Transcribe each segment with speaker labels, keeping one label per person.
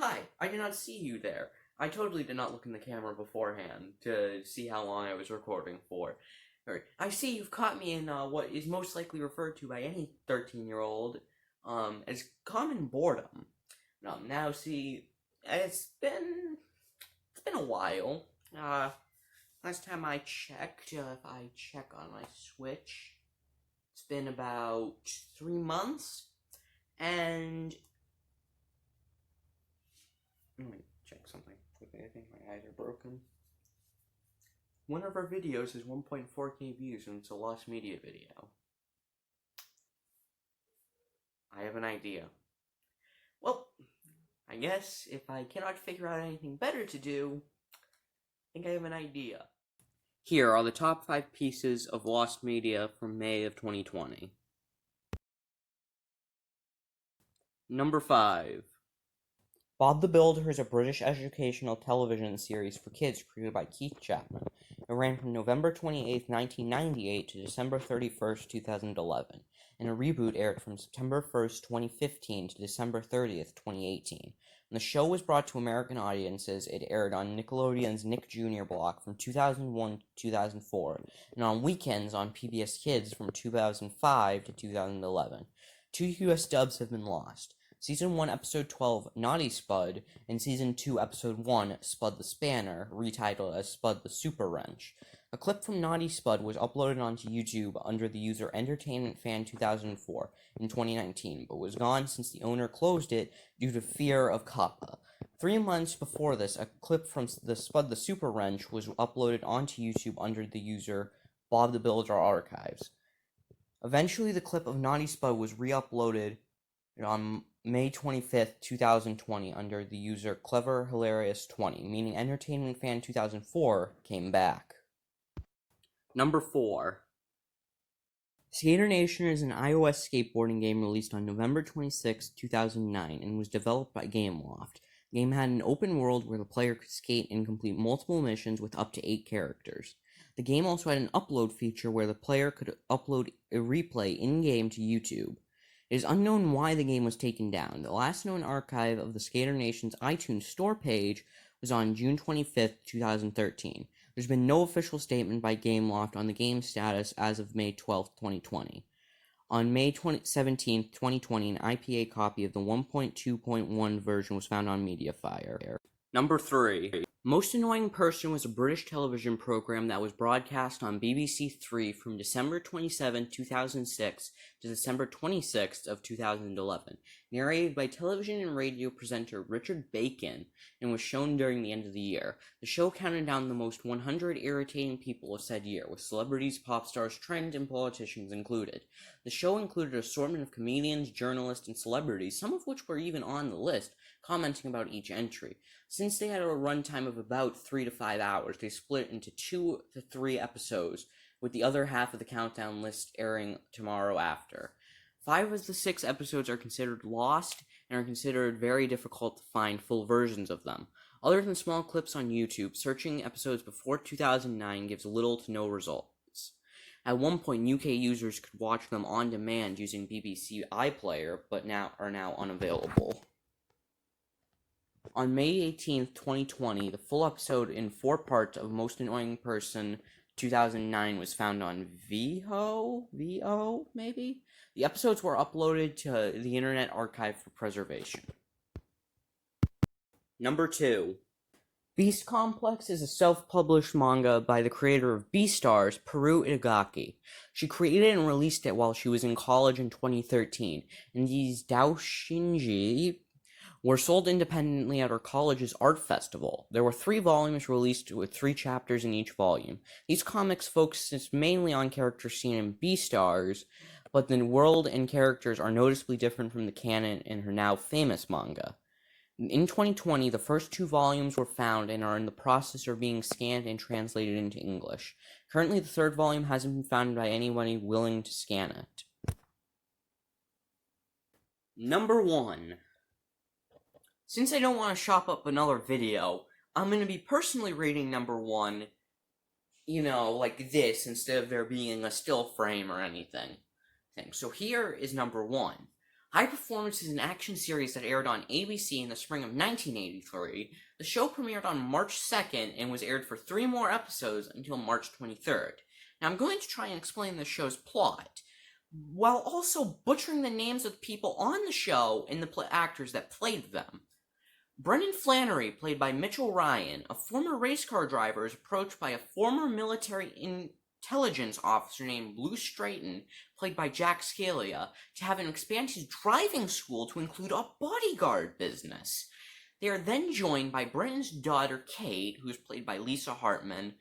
Speaker 1: Hi, I did not see you there. I totally did not look in the camera beforehand to see how long I was recording for. I see you've caught me in what is most likely referred to by any 13-year-old as common boredom. Now see, it's been a while. Last time I checked, if I check on my Switch, it's been about 3 months, and let me check something quickly. I think my eyes are broken. One of our videos has 1.4K views and it's a lost media video. I have an idea. Well, I guess if I cannot figure out anything better to do, I think I have an idea. Here are the top 5 pieces of lost media from May of 2020. Number 5. Bob the Builder is a British educational television series for kids created by Keith Chapman. It ran from November 28, 1998 to December 31st, 2011, and a reboot aired from September 1st, 2015 to December 30th, 2018. When the show was brought to American audiences, it aired on Nickelodeon's Nick Jr. block from 2001 to 2004, and on weekends on PBS Kids from 2005 to 2011. 2 US dubs have been lost. Season 1, Episode 12, Naughty Spud, and Season 2, Episode 1, Spud the Spanner, retitled as Spud the Super Wrench. A clip from Naughty Spud was uploaded onto YouTube under the user Entertainment Fan 2004 in 2019, but was gone since the owner closed it due to fear of COPPA. 3 months before this, a clip from the Spud the Super Wrench was uploaded onto YouTube under the user Bob the Builder Archives. Eventually, the clip of Naughty Spud was re-uploaded on May 25th, 2020 under the user CleverHilarious20, meaning Entertainment Fan 2004 came back. Number 4. Skater Nation is an iOS skateboarding game released on November 26, 2009, and was developed by Gameloft. The game had an open world where the player could skate and complete multiple missions with up to 8 characters. The game also had an upload feature where the player could upload a replay in-game to YouTube. It is unknown why the game was taken down. The last known archive of the Skater Nation's iTunes store page was on June 25th, 2013. There's been no official statement by Gameloft on the game's status as of May 12th, 2020. On May 17th, 2020, an IPA copy of the 1.2.1 version was found on Mediafire. Number 3. Most Annoying Person was a British television program that was broadcast on BBC Three from December 27, 2006 to December 26th of 2011, narrated by television and radio presenter Richard Bacon, and was shown during the end of the year. The show counted down the most 100 irritating people of said year, with celebrities, pop stars, trends, and politicians included. The show included an assortment of comedians, journalists, and celebrities, some of which were even on the list, commenting about each entry. Since they had a runtime of about 3 to 5 hours, they split into 2 to 3 episodes, with the other half of the countdown list airing tomorrow after. 5 of the 6 episodes are considered lost and are considered very difficult to find full versions of them. Other than small clips on YouTube, searching episodes before 2009 gives little to no results. At one point, UK users could watch them on demand using BBC iPlayer, but are now unavailable. On May 18, 2020, the full episode in 4 parts of Most Annoying Person 2009 was found on VO, maybe? The episodes were uploaded to the Internet Archive for preservation. Number 2. Beast Complex is a self-published manga by the creator of Beastars, Peru Itagaki. She created and released it while she was in college in 2013, and these doujinshi were sold independently at her college's art festival. There were 3 volumes released with 3 chapters in each volume. These comics focus mainly on characters seen in Beastars, but the world and characters are noticeably different from the canon in her now famous manga. In 2020, the first 2 volumes were found and are in the process of being scanned and translated into English. Currently, the 3rd volume hasn't been found by anybody willing to scan it. Number 1. Since I don't want to chop up another video, I'm going to be personally rating number 1, like this, instead of there being a still frame or anything. So here is number 1. High Performance is an action series that aired on ABC in the spring of 1983. The show premiered on March 2nd and was aired for 3 more episodes until March 23rd. Now I'm going to try and explain the show's plot, while also butchering the names of the people on the show and the actors that played them. Brendan Flannery, played by Mitchell Ryan, a former race car driver, is approached by a former military intelligence officer named Blue Straighten, played by Jack Scalia, to have him expand his driving school to include a bodyguard business. They are then joined by Brendan's daughter, Kate, who is played by Lisa Hartman,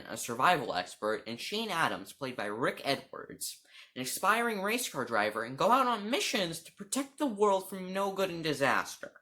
Speaker 1: a survival expert, and Shane Adams, played by Rick Edwards, an aspiring race car driver, and go out on missions to protect the world from no good and disaster.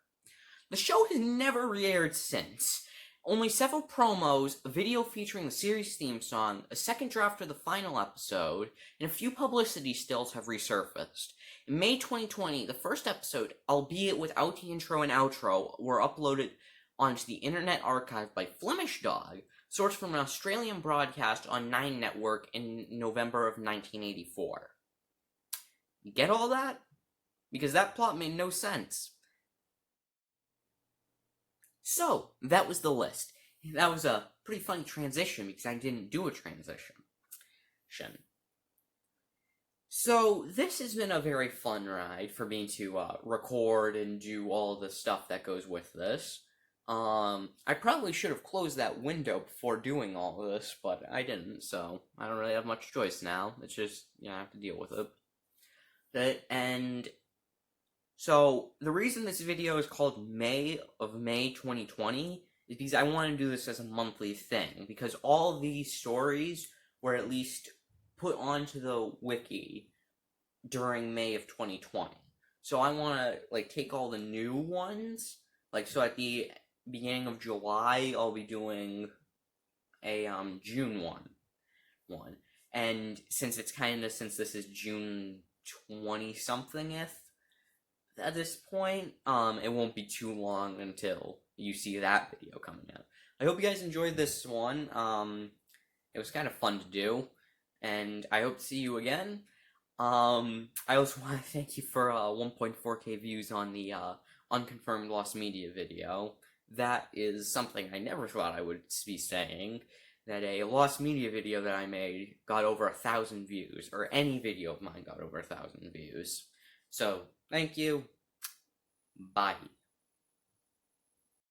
Speaker 1: The show has never re-aired since. Only several promos, a video featuring the series theme song, a second draft of the final episode, and a few publicity stills have resurfaced. In May 2020, the first episode, albeit without the intro and outro, were uploaded onto the Internet Archive by Flemish Dog, sourced from an Australian broadcast on Nine Network in November of 1984. You get all that? Because that plot made no sense. So, that was the list. That was a pretty funny transition because I didn't do a transition. So, this has been a very fun ride for me to record and do all the stuff that goes with this. I probably should have closed that window before doing all of this, but I didn't, so I don't really have much choice now. It's just, I have to deal with it. And so, the reason this video is called May 2020 is because I want to do this as a monthly thing, because all these stories were at least put onto the wiki during May of 2020. So I want to, take all the new ones, so at the beginning of July, I'll be doing a, June one. And since this is June 20-somethingth, at this point, it won't be too long until you see that video coming out. I hope you guys enjoyed this one. It was kind of fun to do, and I hope to see you again. I also want to thank you for 1.4k views on the unconfirmed Lost Media video. That is something I never thought I would be saying, that a Lost Media video that I made got over 1,000 views, or any video of mine got over 1,000 views. So, thank you. Bye.